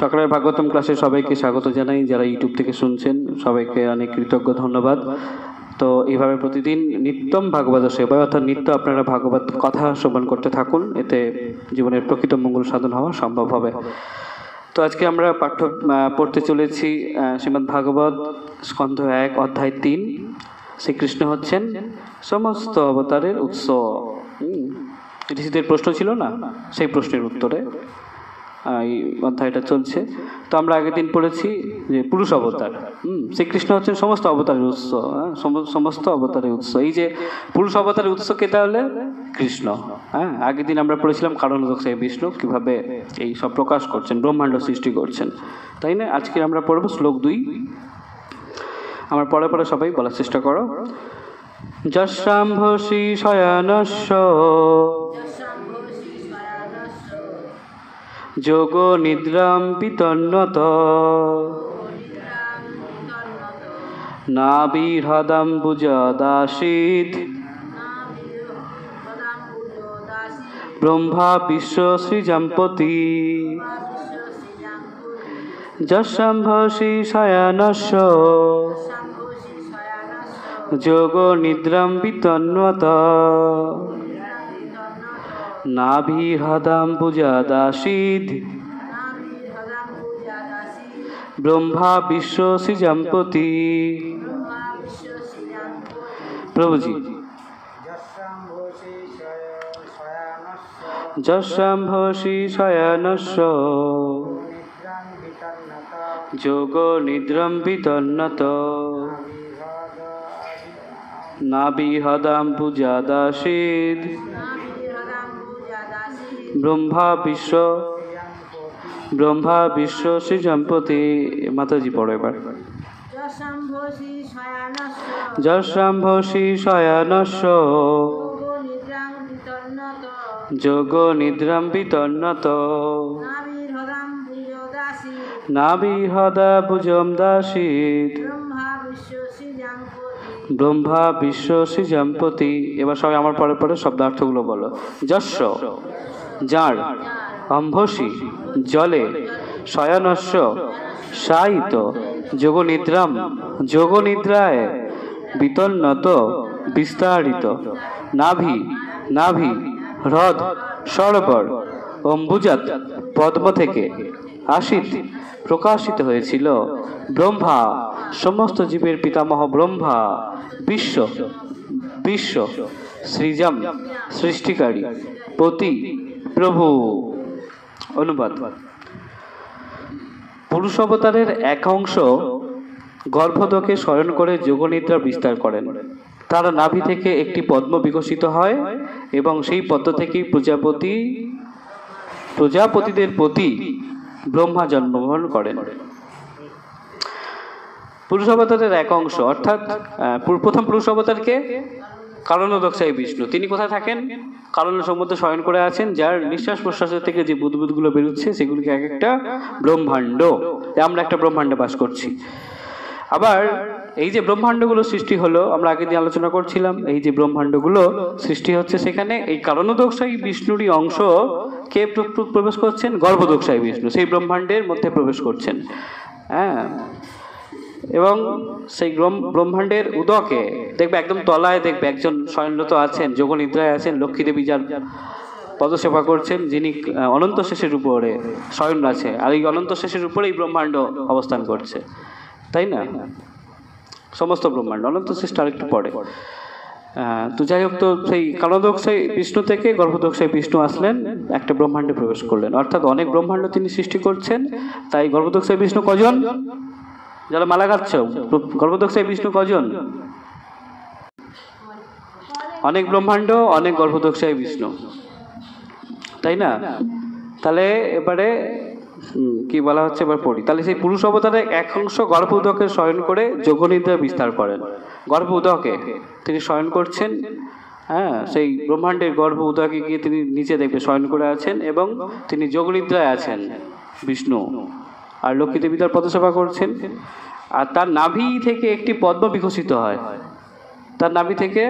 সকালের ভাগবতম ক্লাসে সবাইকে স্বাগত জানাই। যারা ইউটিউব থেকে শুনছেন সবাইকে অনেক কৃতজ্ঞ, ধন্যবাদ। তো এইভাবে প্রতিদিন নিত্যম ভাগবত সেবায় অর্থাৎ নিত্য আপনারা ভাগবত কথা শ্রবণ করতে থাকুন, এতে জীবনের প্রকৃত মঙ্গল সাধন হওয়া সম্ভব হবে। তো আজকে আমরা পাঠ্য পড়তে চলেছি শ্রীমদ্ ভাগবত স্কন্ধ 1 অধ্যায় 3। শ্রীকৃষ্ণ হচ্ছেন সমস্ত অবতারের উৎস। ঋষিদের প্রশ্ন ছিল না, সেই প্রশ্নের উত্তরে এই অধ্যায়টা চলছে। তো আমরা আগের দিন পড়েছি যে পুরুষ অবতার, শ্রীকৃষ্ণ হচ্ছেন সমস্ত অবতারের উৎস, সমস্ত অবতারের উৎস। এই যে পুরুষ অবতারের উৎস কে, তাহলে কৃষ্ণ। আগের দিন আমরা পড়েছিলাম কারণোদক বিষ্ণু কিভাবে এই সব প্রকাশ করছেন, ব্রহ্মাণ্ড সৃষ্টি করছেন, তাই না? আজকে আমরা পড়ব শ্লোক 2। আমার পরে পরে সবাই বলার চেষ্টা করো। যশাম্ভসি শয়ানস্য যোগ নিদ্রাম পিতন্নত নাবিহ্রদাম্বুজদাসীৎ ব্রহ্মা বিশ্ব সৃজম্পতি। যশাম্ভসি শয়ানস্য যোগ নিদ্রাম পিতন্নত নাবিহ্রদাম্বুজদাসীৎ ব্রহ্মা বিশ্ব সৃজম্পতি। প্রভুজি। যশাম্ভসি শয়ানস্য যোগ নিদ্রাম পিতন্নত নাবিহ্রদাম্বুজদাসীৎ ব্রহ্মা বিশ্ব সৃজম্পতি। মাতাজি পড়ো এবার। যশাম্ভসি শয়ানস্য যোগ নিদ্রাম পিতন্নত নাবিহ্রদাম্বুজদাসীৎ ব্রহ্মা বিশ্ব সৃজম্পতি। এবার সবাই আমার পরে পরে শব্দার্থগুলো বলো। যশ যার, অম্ভসি জলে, শয়ানস্য শায়িত, যোগ নিদ্রাম যোগ নিদ্রায়, বিতন্নত বিস্তারিত, নাভি হ্রদ সরোবর, অম্বুজাত পদ্ম থেকে, আসিত প্রকাশিত হয়েছিল, ব্রহ্মা সমস্ত জীবের পিতামহ ব্রহ্মা, বিশ্ব সৃজম সৃষ্টিকারী, পতি প্রভু। অনুবাদ। পুরুষ অবতারের এক অংশ গর্ভদকে শয়ন করে যোগনিদ্রা বিস্তার করেন। তার নাভি থেকে একটি পদ্ম বিকশিত হয় এবং সেই পদ্ম থেকেই প্রজাপতিদের প্রতি ব্রহ্মা জন্মগ্রহণ করেন। পুরুষ অবতারের এক অংশ অর্থাৎ প্রথম পুরুষ অবতারকে কারণোদক বিষ্ণু। তিনি কোথায় থাকেন? কারণ সমুদ্রে শয়ন করে আছেন, যার নিঃশ্বাস প্রশ্বাসের থেকে যে বুদবুদগুলো বেরোচ্ছে সেগুলিকে এক একটা ব্রহ্মাণ্ড। আমরা একটা ব্রহ্মাণ্ডে বাস করছি। আবার এই যে ব্রহ্মাণ্ডগুলো সৃষ্টি হলো, আমরা আগে দিয়ে আলোচনা করছিলাম, এই যে ব্রহ্মাণ্ডগুলো সৃষ্টি হচ্ছে সেখানে এই কারণোদকসায়ী বিষ্ণুরই অংশ কে প্রবেশ করছেন? গর্ভদকসায়ী বিষ্ণু সেই ব্রহ্মাণ্ডের মধ্যে প্রবেশ করছেন। এবং সেই ব্রহ্মাণ্ডের উদকে দেখবে একদম তলায় দেখবে একজন শয়নরত আছেন, যোগনিদ্রায় আছেন, লক্ষ্মী দেবী যার পদসেবা করছেন, যিনি অনন্ত শেষের উপরে শয়ন আছে। আর এই অনন্ত শেষের উপরে এই ব্রহ্মাণ্ড অবস্থান করছে, তাই না? সমস্ত ব্রহ্মাণ্ড, অনন্ত শেষ আরেকটু পরে। তো যাই হোক, তো সেই কারণোদকসায়ী বিষ্ণু থেকে গর্ভদকসায়ী বিষ্ণু আসলেন, একটা ব্রহ্মাণ্ডে প্রবেশ করলেন, অর্থাৎ অনেক ব্রহ্মাণ্ড তিনি সৃষ্টি করছেন। তাই গর্ভদকসায়ী বিষ্ণু কজন? যারা মালা গাচ্ছ, গর্ভদকসায়ী বিষ্ণু কজন? অনেক ব্রহ্মাণ্ড, অনেক গর্ভদকসায়ী বিষ্ণু, তাই না? তাহলে এবারে কি বলা হচ্ছে এবার পড়ি। তাহলে সেই পুরুষ অবতারে এক অংশ গর্ভ উদকে শয়ন করে যোগনিদ্রা বিস্তার করেন। গর্ভ উদকে তিনি শয়ন করছেন, সেই ব্রহ্মাণ্ডের গর্ভ উদকে গিয়ে তিনি নিচে দেখবে শয়ন করে আছেন এবং তিনি যোগনিদ্রায় আছেন বিষ্ণু, আর লক্ষ্মী দেবী তার পদসেবা করছেন। আর তার নাভি থেকে একটি পদ্ম বিকশিত হয়, তার নাভি থেকে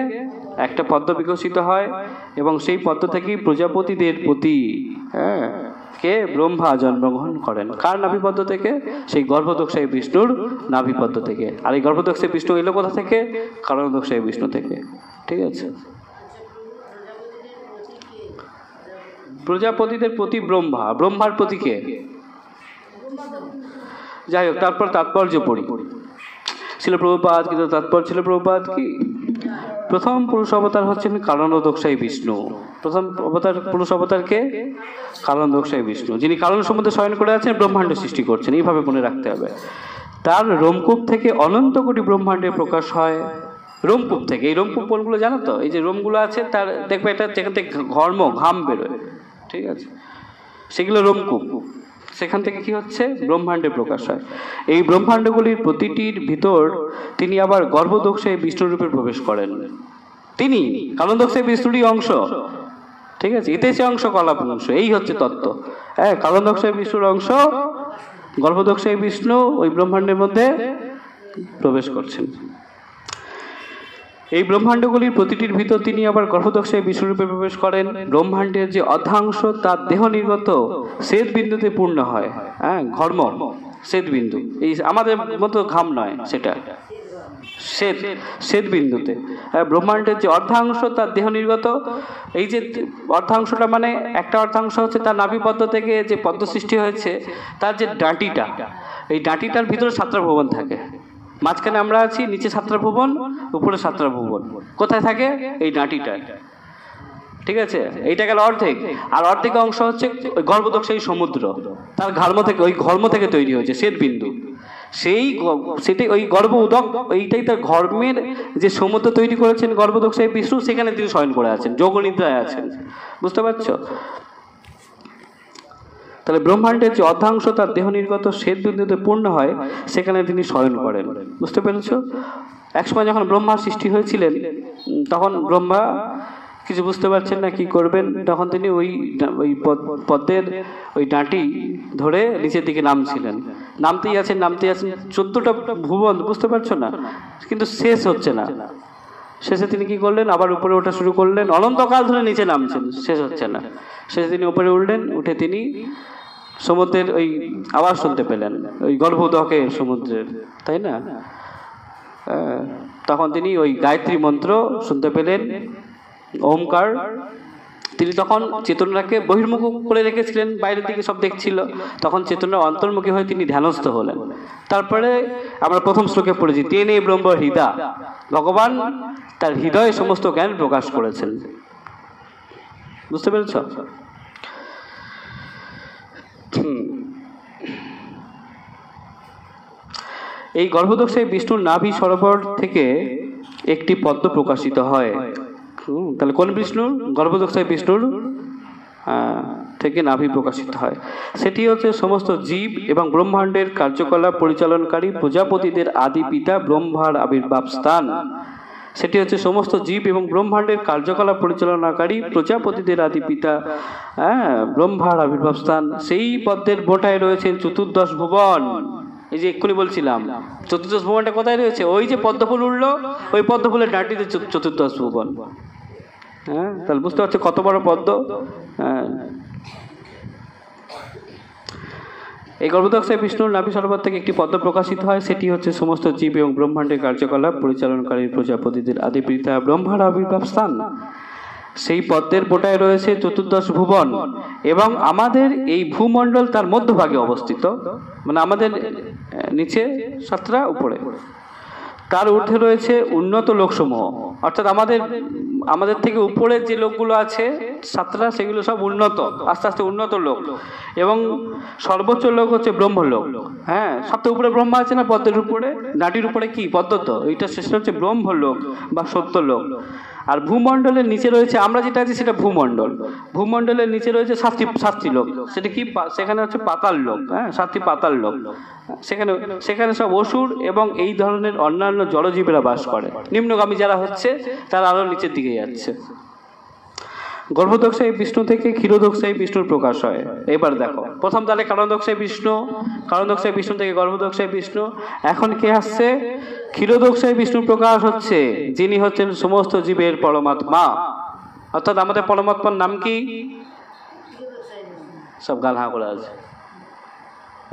একটা পদ্ম বিকশিত হয় এবং সেই পদ্ম থেকেই প্রজাপতিদের প্রতি কে? ব্রহ্মা জন্মগ্রহণ করেন। কার নাভিপদ্ম থেকে? সেই গর্ভদোষায়ী বিষ্ণুর নাভিপদ্ম থেকে। আর এই গর্ভদোষায়ী বিষ্ণু এলো কোথা থেকে? কারণদোষায়ী বিষ্ণু থেকে। ঠিক আছে। প্রজাপতিদের প্রতি ব্রহ্মা, ব্রহ্মার প্রতি কে? যাই হোক, তারপর তাৎপর্য পড়ি। ছিল প্রভুপাদ, কিন্তু তাৎপর্য ছিল প্রভুপাদ কি? প্রথম পুরুষ অবতার হচ্ছেন কারণদোষায়ী বিষ্ণু। প্রথম অবতার, পুরুষ অবতারকে? কারণদোষায়ী বিষ্ণু, যিনি কারণ সম্বন্ধে শয়ন করে আছেন, ব্রহ্মাণ্ড সৃষ্টি করছেন। এইভাবে মনে রাখতে হবে। তার রোমকূপ থেকে অনন্ত কোটি ব্রহ্মাণ্ডের প্রকাশ হয়। রোমকূপ থেকে, এই রোমকূপ কোনগুলো জানো তো? এই যে রোমগুলো আছে, তার দেখবে এটা যেখান থেকে ঘাম বেরোয়, ঠিক আছে, সেগুলো রোমকূপ। সেখান থেকে কি হচ্ছে? ব্রহ্মাণ্ডের প্রকাশ হয়। এই ব্রহ্মাণ্ডগুলির প্রতিটির ভিতর তিনি আবার গর্ভদোষায়ী বিষ্ণুরূপে প্রবেশ করেন। তিনি কারণদোষায়ী বিষ্ণুরই অংশ, ঠিক আছে, ইতেছে অংশ কলাপ অংশ, এই হচ্ছে তত্ত্ব। হ্যাঁ, কারণদোষায়ী বিষ্ণুর অংশ, গর্ভদোষায়ী বিষ্ণু ওই ব্রহ্মাণ্ডের মধ্যে প্রবেশ করছেন। এই ব্রহ্মাণ্ডগুলির প্রতিটির ভিতর তিনি আবার গর্ভদোষায়ী বিষ্ণুরূপে প্রবেশ করেন। ব্রহ্মাণ্ডের যে অর্ধাংশ তার দেহ নির্গত শ্বেত বিন্দুতে পূর্ণ হয়। হ্যাঁ, ঘর্ম শ্বেত বিন্দু, এই আমাদের মতো ঘাম নয়, সেটা শ্বেত বিন্দুতে। ব্রহ্মাণ্ডের যে অর্ধাংশ তার দেহ নির্গত, এই যে অর্ধাংশটা মানে একটা অর্ধাংশ হচ্ছে তার নাভিপদ্ম থেকে যে পদ্ম সৃষ্টি হয়েছে, তার যে ডাঁটিটা, এই ডাঁটিটার ভিতরে 7টা ভুবন থাকে। মাঝখানে আমরা আছি, নিচে 7টা ভুবন, উপরে 7টা ভুবন। কোথায় থাকে? এই ডাঁটিটায়, ঠিক আছে। এইটা গেল অর্ধেক। আর অর্ধেক অংশ হচ্ছে ওই গর্ভদোষায়ী সমুদ্র, তার ঘর্ম থেকে, ওই ঘর্ম থেকে তৈরি হয়েছে শ্বেত বিন্দু। সেটাই ওই গর্ভ উদক, এইটাই তার ঘর্মের যে সমুদ্র তৈরি করেছেন গর্ভদোষায়ী বিষ্ণু, সেখানে তিনি শয়ন করে আছেন, যোগনিদ্রায় আছেন। বুঝতে পারছো? তাহলে ব্রহ্মাণ্ডের যে অর্ধাংশ তার দেহ নির্গত শ্বেত বিন্দুতে পূর্ণ হয়, সেখানে তিনি শয়ন করেন। বুঝতে পেরেছো? একসময় যখন ব্রহ্মার সৃষ্টি হয়েছিলেন, তখন ব্রহ্মা কিছু বুঝতে পারছেন না কি করবেন, তখন তিনি ওই পদ্মের ওই ডাঁটি ধরে নিচের দিকে নামছিলেন। নামতেই আছেন 14টা ভুবন, বুঝতে পারছো না, কিন্তু শেষ হচ্ছে না। শেষে তিনি কি করলেন? আবার উপরে ওঠা শুরু করলেন। অনন্তকাল ধরে নিচে নামছেন, শেষ হচ্ছে না। শেষে তিনি উপরে উঠলেন, উঠে তিনি সমুদ্রের ওই আওয়াজ শুনতে পেলেন, ওই গর্ভোদকের সমুদ্রের, তাই না? তখন তিনি ওই গায়ত্রী মন্ত্র শুনতে পেলেন, ওমকার। তিনি তখন চেতনাকে বহির্মুখ করে রেখেছিলেন, বাইরের দিকে সব দেখছিল। তখন চেতনা অন্তর্মুখী হয়ে তিনি ধ্যানস্থ হলেন। তারপরে আমরা প্রথম শ্লোকে পড়েছি, তেনে ব্রহ্ম হৃদা, ভগবান তার হৃদয়ে সমস্ত জ্ঞান প্রকাশ করেছেন। বুঝতে পেরেছ? এই গর্ভদোষায়ী বিষ্ণুর নাভি সরোবর থেকে একটি পদ্ম প্রকাশিত হয়। তাহলে কোন বিষ্ণুর? গর্ভদোষায়ী বিষ্ণুর থেকে নাভি প্রকাশিত হয়। সেটি হচ্ছে সমস্ত জীব এবং ব্রহ্মাণ্ডের কার্যকলাপ পরিচালনকারী প্রজাপতিদের আদি পিতা ব্রহ্মার আবির্ভাব স্থান। সেটি হচ্ছে সমস্ত জীব এবং ব্রহ্মাণ্ডের কার্যকলাপ পরিচালনাকারী প্রজাপতিদের আদি পিতা ব্রহ্মার আবির্ভাব স্থান। সেই পদ্মের বোটায় রয়েছেন 14 ভুবন। এই যে এক্ষুনি বলছিলাম 14 ভুবনটা কোথায় রয়েছে? ওই যে পদ্মফুল উঠলো, ওই পদ্মফুলের ডাঁটিতে 14 ভুবন। হ্যাঁ, তাহলে বুঝতে পারছো কত বড় পদ্ম। এই গর্ভদোষায়ী বিষ্ণুর নাভি সরোবর থেকে একটি পদ্ম প্রকাশিত হয়। সেটি হচ্ছে সমস্ত জীব এবং ব্রহ্মাণ্ডের কার্যকলাপ পরিচালনকারী প্রজাপতিদের আদি পিতা ব্রহ্মার আবির্ভাব স্থান। সেই পদ্মের বোটায় রয়েছে 14 ভুবন এবং আমাদের এই ভূমণ্ডল তার মধ্যভাগে অবস্থিত। মানে আমাদের নিচে 7টা, উপরে। তার ঊর্ধ্বে রয়েছে উন্নত লোকসমূহ, অর্থাৎ আমাদের থেকে উপরে যে লোকগুলো আছে 7টা, সেগুলো সব উন্নত, আস্তে আস্তে উন্নত লোক। এবং সর্বোচ্চ লোক হচ্ছে ব্রহ্মলোক। হ্যাঁ, সবচেয়ে উপরে ব্রহ্মা আছে না পদ্মের উপরে, নাটির উপরে কি পদ্ম, তো এইটা শেষ হচ্ছে ব্রহ্মলোক বা সত্যলোক। আর ভূমণ্ডলের নিচে রয়েছে, আমরা যেটা আছি সেটা ভূমণ্ডল। ভূমণ্ডলের নিচে রয়েছে 7টি লোক। সেটা কি? সেখানে হচ্ছে পাতাল লোক। হ্যাঁ, 7টি পাতাল লোক। সেখানে সব অসুর এবং এই ধরনের অন্যান্য জড়জীবেরা বাস করে। নিম্নগামী যারা হচ্ছে তারা আরো নিচের দিকে যাচ্ছে। গর্ভদোষায়ী বিষ্ণু থেকে ক্ষীরোদোষায়ী বিষ্ণুর প্রকাশ হয়। এবার দেখো, প্রথম তাহলে কারণদোষায়ী বিষ্ণু, কারণদোষায়ী বিষ্ণু থেকে গর্ভদোষায়ী বিষ্ণু। এখন কে আসছে? ক্ষীরোদোষায়ী বিষ্ণুর প্রকাশ হচ্ছে, যিনি হচ্ছেন সমস্ত জীবের পরমাত্মা। অর্থাৎ আমাদের পরমাত্মার নাম কি? সব গাল হাঁ করে আছে।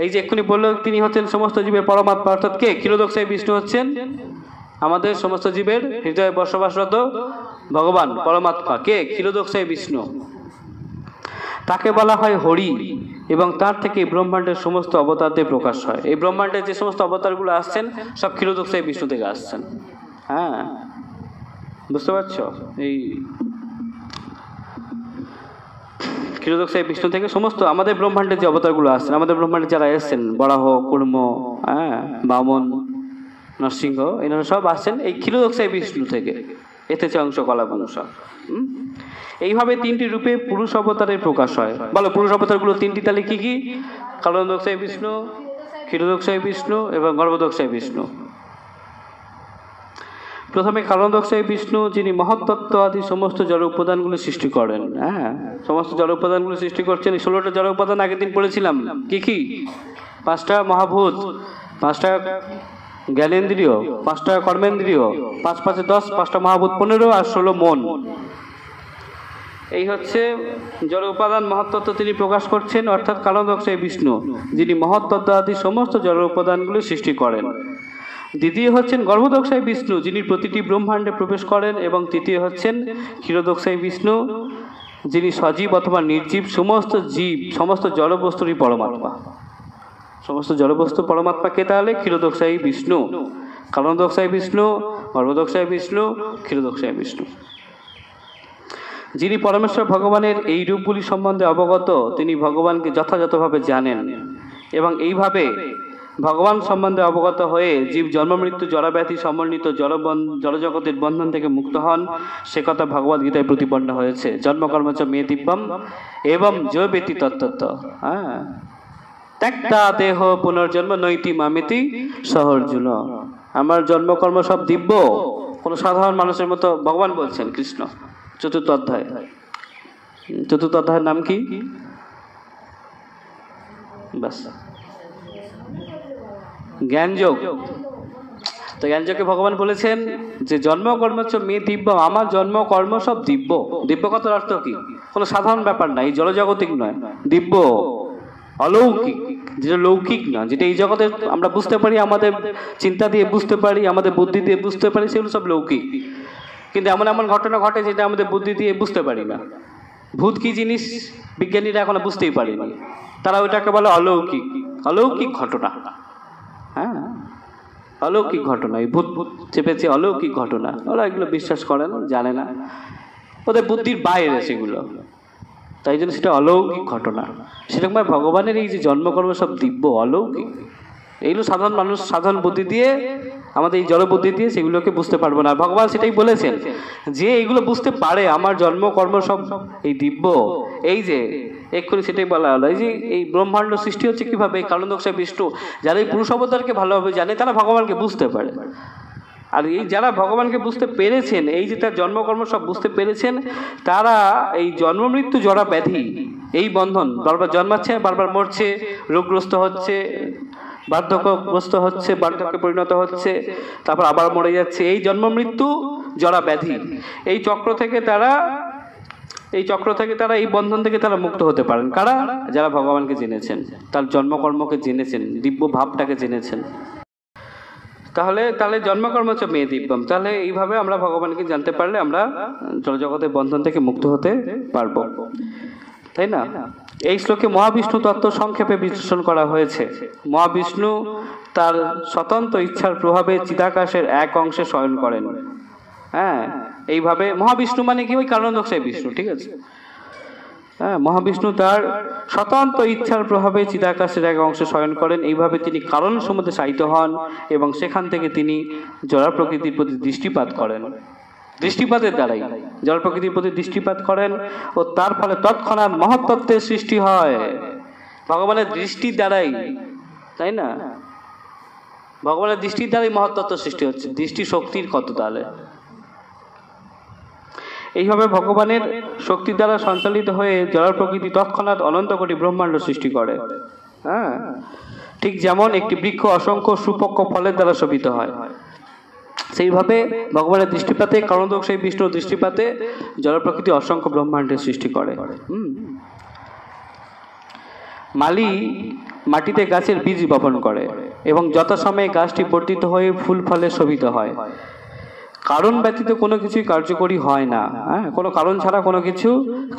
এই যে এক্ষুনি বললো তিনি হচ্ছেন সমস্ত জীবের পরমাত্মা, অর্থাৎ কে? ক্ষীরোদকশায়ী বিষ্ণু হচ্ছেন আমাদের সমস্ত জীবের হৃদয়ে বসবাসরত ভগবান পরমাত্মা। কে? ক্ষীরোদকশায়ী বিষ্ণু। তাকে বলা হয় হরি, এবং তার থেকে ব্রহ্মাণ্ডের সমস্ত অবতারদের প্রকাশ হয়। এই ব্রহ্মাণ্ডের যে সমস্ত অবতারগুলো আসছেন সব ক্ষীরোদকশায়ী বিষ্ণু থেকে আসছেন। হ্যাঁ, বুঝতে পারছো? এই ক্ষীরোদকশায়ী বিষ্ণু থেকে সমস্ত আমাদের ব্রহ্মাণ্ডের যে অবতারগুলো আসছেন, আমাদের ব্রহ্মাণ্ডে যারা এসছেন, বরাহ, কুর্ম, হ্যাঁ, বামন, নরসিংহ, এনারা সব আসছেন এই ক্ষীরোদকশায়ী বিষ্ণু থেকে। এতে অংশ কলা বংশ। এইভাবে তিনটি রূপে পুরুষ অবতারের প্রকাশ হয়। বলো পুরুষ অবতারগুলো তিনটি, তাহলে কি কি? কালন্দকশায়ী বিষ্ণু, ক্ষীরোদকশায়ী বিষ্ণু এবং গর্ভদকশায়ী বিষ্ণু। প্রথমে কালন্দকশায়ী বিষ্ণু, যিনি মহত্তত্ত্ব আদি সমস্ত জড় উপাদানগুলো সৃষ্টি করেন। হ্যাঁ, সমস্ত জড় উপাদানগুলো সৃষ্টি করছেন। 16টা জড় উপাদান আগের দিন পড়েছিলাম। কি কি? 5টা মহাভূত, 5টা জ্ঞানেন্দ্রিয়, 5টা কর্মেন্দ্রিয়, 5 5 10, 5টা মহাভূত 15 আর 16 মন। এই হচ্ছে জড় উপাদান মহত্তত্ত্ব তিনি প্রকাশ করছেন, অর্থাৎ কালন্দকশায়ী বিষ্ণু, যিনি মহত্তত্ত্ব আদি সমস্ত জড় উপাদানগুলি সৃষ্টি করেন। দ্বিতীয় হচ্ছেন গর্ভদকশায়ী বিষ্ণু, যিনি প্রতিটি ব্রহ্মাণ্ডে প্রবেশ করেন। এবং তৃতীয় হচ্ছেন ক্ষীরোদকশায়ী বিষ্ণু, যিনি সজীব অথবা নির্জীব সমস্ত জীব, সমস্ত জড়বস্তুরই পরমাত্মা। সমস্ত জড়বস্তু পরমাত্মাকে তাহলে ক্ষীরোদকশায়ী বিষ্ণু, কালন্দকশায়ী বিষ্ণু, গর্ভদকশায়ী বিষ্ণু, ক্ষীরোদকশায়ী বিষ্ণু। যিনি পরমেশ্বর ভগবানের এই রূপগুলি সম্বন্ধে অবগত, তিনি ভগবানকে যথাযথভাবে জানেন, এবং এইভাবে ভগবান সম্বন্ধে অবগত হয়ে জীব জন্মমৃত্যু জড়ব্যাধি সমন্বিত জড়জগতের বন্ধন থেকে মুক্ত হন। সে কথা ভগবদ গীতায় প্রতিপন্ন হয়েছে। জন্মকর্মচ মে দিব্যম এবং জৈবেতি তত্ত্ব। হ্যাঁ, ত্যাক্তা দেহ পুনর্জন্ম নৈতি মামিতি সহর্জুন। আমার জন্মকর্ম সব দিব্য, কোনো সাধারণ মানুষের মতো ভগবান বলছেন। কৃষ্ণ 4th অধ্যায়। 4th অধ্যায়ের নাম কি? বাস, জ্ঞানযোগ। তো জ্ঞানযোগে ভগবান বলেছেন যে জন্মকর্ম মে দিব্য, আমার জন্মকর্ম সব দিব্য। দিব্য কথার অর্থ কি? কোনো সাধারণ ব্যাপার না, এই জড়জাগতিক নয়। দিব্য অলৌকিক, যেটা লৌকিক না, যেটা এই জগতে আমরা বুঝতে পারি, আমাদের চিন্তা দিয়ে বুঝতে পারি, আমাদের বুদ্ধি দিয়ে বুঝতে পারি, সেগুলো সব লৌকিক। কিন্তু এমন এমন ঘটনা ঘটে যেটা আমাদের বুদ্ধি দিয়ে বুঝতে পারি না। ভূত কি জিনিস বিজ্ঞানীরা এখনো বুঝতেই পারেনি, তারা ওইটাকে বলে অলৌকিক। অলৌকিক ঘটনা। হ্যাঁ, অলৌকিক ঘটনা। এই ভূত ভূত চেপেছে, অলৌকিক ঘটনা। ওরা এগুলো বিশ্বাস করে না, জানে না, ওদের বুদ্ধির বাইরে সেগুলো, তাই জন্য সেটা অলৌকিক ঘটনা। সেরকম ভগবানের এই যে জন্মকর্ম সব দিব্য, অলৌকিক। এইগুলো সাধারণ মানুষ সাধারণ বুদ্ধি দিয়ে, আমাদের এই জড় বুদ্ধি দিয়ে সেগুলোকে বুঝতে পারবো না। ভগবান সেটাই বলেছেন যে এইগুলো বুঝতে পারে, আমার জন্মকর্ম সব এই দিব্য। এই যে এক্ষুনি সেটাই বলা হলো, এই যে এই ব্রহ্মাণ্ড সৃষ্টি হচ্ছে কিভাবে? এই কালন্দকশায়ী বিষ্ণু, যারা এই পুরুষ অবতারকে ভালোভাবে জানে, তারা ভগবানকে বুঝতে পারে। আর এই যারা ভগবানকে বুঝতে পেরেছেন, এই যে তার জন্মকর্ম সব বুঝতে পেরেছেন, তারা এই জন্ম মৃত্যু জড়া ব্যাধি, এই বন্ধন, বারবার জন্মাচ্ছে, বারবার মরছে, রোগগ্রস্ত হচ্ছে, বার্ধক্যগ্রস্ত হচ্ছে, বার্ধক্যে পরিণত হচ্ছে, তারপর আবার মরে যাচ্ছে, এই জন্ম মৃত্যু জড়া ব্যাধি, এই চক্র থেকে তারা এই বন্ধন থেকে তারা মুক্ত হতে পারেন। কারা? যারা ভগবানকে জেনেছেন, তার জন্মকর্মকে জেনেছেন, দিব্য ভাবটাকে জেনেছেন। তাহলে জন্মকর্ম হচ্ছে মে দিব্যম। তাহলে এইভাবে আমরা ভগবানকে জানতে পারলে আমরা জড়জগতের বন্ধন থেকে মুক্ত হতে পারবো, তাই না? এই শ্লোকে মহাবিষ্ণু তত্ত্ব সংক্ষেপে বিশ্লেষণ করা হয়েছে। মহাবিষ্ণু তার স্বতন্ত্র ইচ্ছার প্রভাবে চিদাকাশের এক অংশে শয়ন করেন। হ্যাঁ, এইভাবে মহাবিষ্ণু মানে কি? ওই কালন্দকশায়ী বিষ্ণু, ঠিক আছে? হ্যাঁ, মহাবিষ্ণু তার স্বতন্ত্র ইচ্ছার প্রভাবে চিদাকাশের এক অংশে শয়ন করেন। এইভাবে তিনি কারণ সম্বন্ধে শায়িত হন এবং সেখান থেকে তিনি জড় প্রকৃতির প্রতি দৃষ্টিপাত করেন। দৃষ্টিপাতের দ্বারাই জড় প্রকৃতির প্রতি দৃষ্টিপাত করেন, ও তার ফলে তৎক্ষণাৎ মহত্তত্ত্বের সৃষ্টি হয় ভগবানের দৃষ্টির দ্বারাই, তাই না? ভগবানের দৃষ্টির দ্বারাই মহত্তত্ত্ব সৃষ্টি হচ্ছে। দৃষ্টি শক্তির কত তাহলে! এইভাবে ভগবানের শক্তির দ্বারা সঞ্চালিত হয়ে জড় প্রকৃতি তৎক্ষণাৎ অনন্ত কোটি ব্রহ্মাণ্ড সৃষ্টি করে। হ্যাঁ, ঠিক যেমন একটি বৃক্ষ অসংখ্য সুপক্ষ ফলের দ্বারা শোভিত হয়, সেইভাবে ভগবানের দৃষ্টিপাতে, কালন্দকশায়ী বিষ্ণুর দৃষ্টিপাতে জড় প্রকৃতি অসংখ্য ব্রহ্মাণ্ডের সৃষ্টি করে। মালি মাটিতে গাছের বীজ বপন করে এবং যথাসময়ে গাছটি বর্ধিত হয়ে ফুল ফলে শোভিত হয়। কারণ ব্যতীত কোনো কিছুই কার্যকরী হয় না, কোনো কারণ ছাড়া কোনো কিছু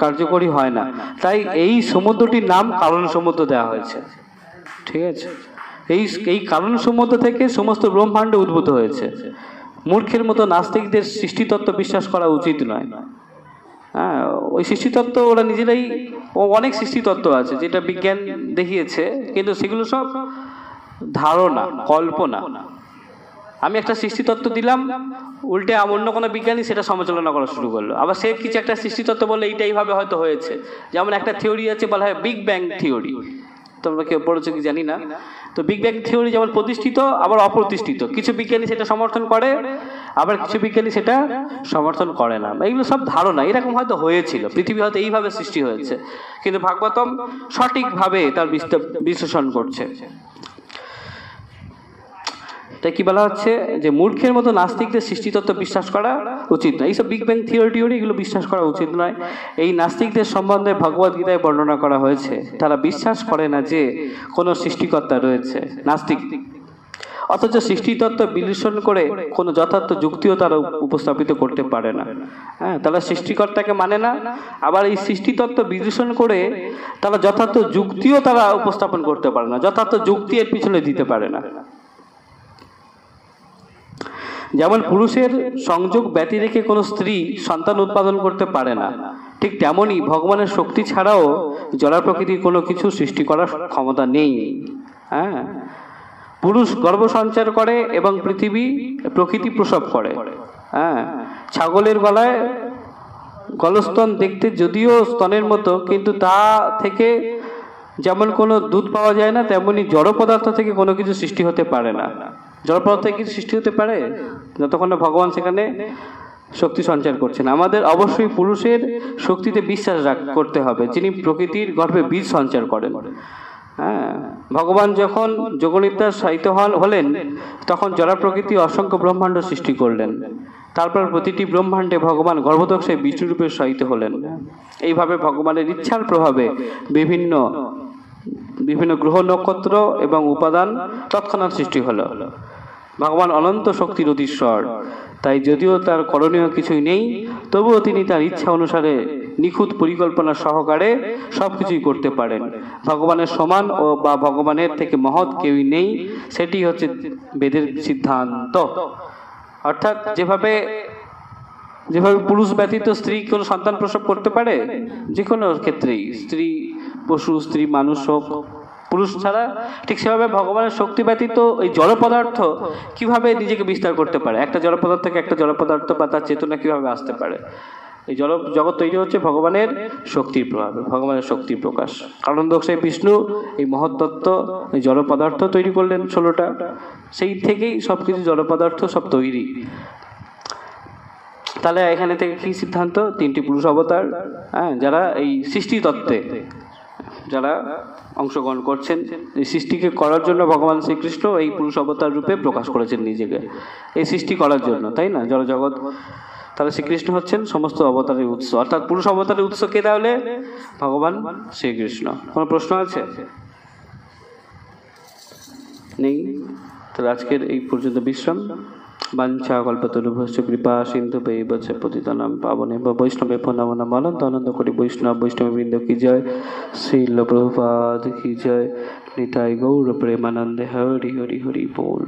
কার্যকরী হয় না। তাই এই সমুদ্রটির নাম কারণ সমুদ্র দেওয়া হয়েছে। ঠিক আছে, এই কারণ সমুদ্র থেকে সমস্ত ব্রহ্মাণ্ড উদ্ভূত হয়েছে। মূর্খের মতো নাস্তিকদের সৃষ্টিতত্ত্ব বিশ্বাস করা উচিত নয়। ওই সৃষ্টিতত্ত্ব ওরা নিজেরাই, অনেক সৃষ্টিতত্ত্ব আছে যেটা বিজ্ঞান দেখিয়েছে, কিন্তু সেগুলো সব ধারণা, কল্পনা। আমি একটা সৃষ্টিতত্ত্ব দিলাম, উল্টে অন্য কোনো বিজ্ঞানী সেটা সমালোচনা করা শুরু করলো, আবার সে কিছু একটা সৃষ্টিতত্ত্ব বললে এইটাইভাবে হয়তো হয়েছে। যেমন একটা থিওরি আছে, বলা হয় বিগ ব্যাং থিওরি, তোমরা কেউ পড়েছো কি জানি না। তো বিগ ব্যাং থিওরি যেমন প্রতিষ্ঠিত আবার অপ্রতিষ্ঠিত, কিছু বিজ্ঞানী সেটা সমর্থন করে, আবার কিছু বিজ্ঞানী সেটা সমর্থন করে না। এইগুলো সব ধারণা, এরকম হয়তো হয়েছিল, পৃথিবী হয়তো এইভাবে সৃষ্টি হয়েছে, কিন্তু ভাগবতম সঠিকভাবে তার বিশ্লেষণ করছে। তাই কি বলা হচ্ছে যে মূর্খের মতো নাস্তিকদের সৃষ্টিতত্ত্ব বিশ্বাস করা উচিত নয়। এইসব বিগ ব্যাং থিওরি এগুলো বিশ্বাস করা উচিত নয়। এই নাস্তিকদের সম্বন্ধে ভগবদ গীতায় বর্ণনা করা হয়েছে, তারা বিশ্বাস করে না যে কোনো সৃষ্টিকর্তা রয়েছে, নাস্তিক। অথচ সৃষ্টিতত্ত্ব বিশ্লেষণ করে কোনো যথার্থ যুক্তিও তারা উপস্থাপিত করতে পারে না। তারা সৃষ্টিকর্তাকে মানে না, আবার এই সৃষ্টিতত্ত্ব বিশ্লেষণ করে তারা যথার্থ যুক্তিও তারা উপস্থাপন করতে পারে না, যথার্থ যুক্তি এর পিছনে দিতে পারে না। যেমন পুরুষের সংযোগ ব্যতি রেখে কোনো স্ত্রী সন্তান উৎপাদন করতে পারে না, ঠিক তেমনই ভগবানের শক্তি ছাড়াও জড় প্রকৃতির কোনো কিছু সৃষ্টি করার ক্ষমতা নেই। পুরুষ গর্ভ সঞ্চার করে এবং প্রকৃতি প্রসব করে। ছাগলের গলায় গলস্তন দেখতে যদিও স্তনের মতো, কিন্তু তা থেকে যেমন কোনো দুধ পাওয়া যায় না, তেমনি জড় পদার্থ থেকে কোনো কিছু সৃষ্টি হতে পারে না। জড় পদার্থ থেকে কিছু সৃষ্টি হতে পারে যতক্ষণ না ভগবান সেখানে শক্তি সঞ্চার করছেন। আমাদের অবশ্যই পুরুষের শক্তিতে বিশ্বাস করতে হবে, যিনি প্রকৃতির গর্ভে বীজ সঞ্চার করেন। ভগবান যখন যোগনিদ্রায় শায়িত হলেন, তখন জড় প্রকৃতি অসংখ্য ব্রহ্মাণ্ড সৃষ্টি করলেন। তারপর প্রতিটি ব্রহ্মাণ্ডে ভগবান গর্ভদক্ষে বিষ্ণুরূপে শায়িত হলেন। এইভাবে ভগবানের ইচ্ছার প্রভাবে বিভিন্ন গ্রহ নক্ষত্র এবং উপাদান তৎক্ষণাৎ সৃষ্টি হলো। ভগবান অনন্ত শক্তির অধীশ্বর, তাই যদিও তার করণীয় কিছুই নেই, তবুও তিনি তার ইচ্ছা অনুসারে নিখুঁত পরিকল্পনা সহকারে সবকিছুই করতে পারেন। ভগবানের সমান বা ভগবানের থেকে মহৎ কেউই নেই, সেটি হচ্ছে বেদের সিদ্ধান্ত। অর্থাৎ যেভাবে পুরুষ ব্যতীত স্ত্রী কোনো সন্তান প্রসব করতে পারে, যে কোনো ক্ষেত্রেই, স্ত্রী পশু, স্ত্রী মানুষ হোক, পুরুষ ছাড়া, ঠিক সেভাবে ভগবানের শক্তি ব্যতীত এই জড় পদার্থ কিভাবে নিজেকে বিস্তার করতে পারে, একটা জড় পদার্থ থেকে একটা জড় পদার্থ বা তার চেতনা কিভাবে আসতে পারে। এই জগৎ তৈরি হচ্ছে ভগবানের শক্তির প্রভাবে, ভগবানের শক্তির প্রকাশ। কারণ দক্ষে বিষ্ণু এই মহত্তত্ত্ব, এই জড় পদার্থ তৈরি করলেন 16টা, সেই থেকেই সবকিছু জড় পদার্থ সব তৈরি। তাহলে এখানে থেকে কি সিদ্ধান্ত? 3টি পুরুষ অবতার, যারা এই সৃষ্টি তত্ত্বে যারা অংশগ্রহণ করছেন, এই সৃষ্টিকে করার জন্য ভগবান শ্রীকৃষ্ণ এই পুরুষ অবতার রূপে প্রকাশ করেছেন নিজেকে, এই সৃষ্টি করার জন্য, তাই না, জড়জগৎ। তাহলে শ্রীকৃষ্ণ হচ্ছেন সমস্ত অবতারের উৎস, অর্থাৎ পুরুষ অবতারের উৎস কে তাহলে? ভগবান শ্রীকৃষ্ণ। কোনো প্রশ্ন আছে? নেই? তাহলে আজকের এই পর্যন্ত বিশ্রাম। বাঞ্ছা কল্পতরুভ্যশ্চ কৃপা সিন্ধুভৈব চ পতিতানাং পাবনেভ্য বৈষ্ণবেভ্যো নমো নমঃ। অনন্ত আনন্দ কোটি বৈষ্ণববৃন্দ কি জয়, শ্রীল প্রভুপাদ কি জয়, নিতাই গৌর প্রেমানন্দে। হরি হরি হরি বল।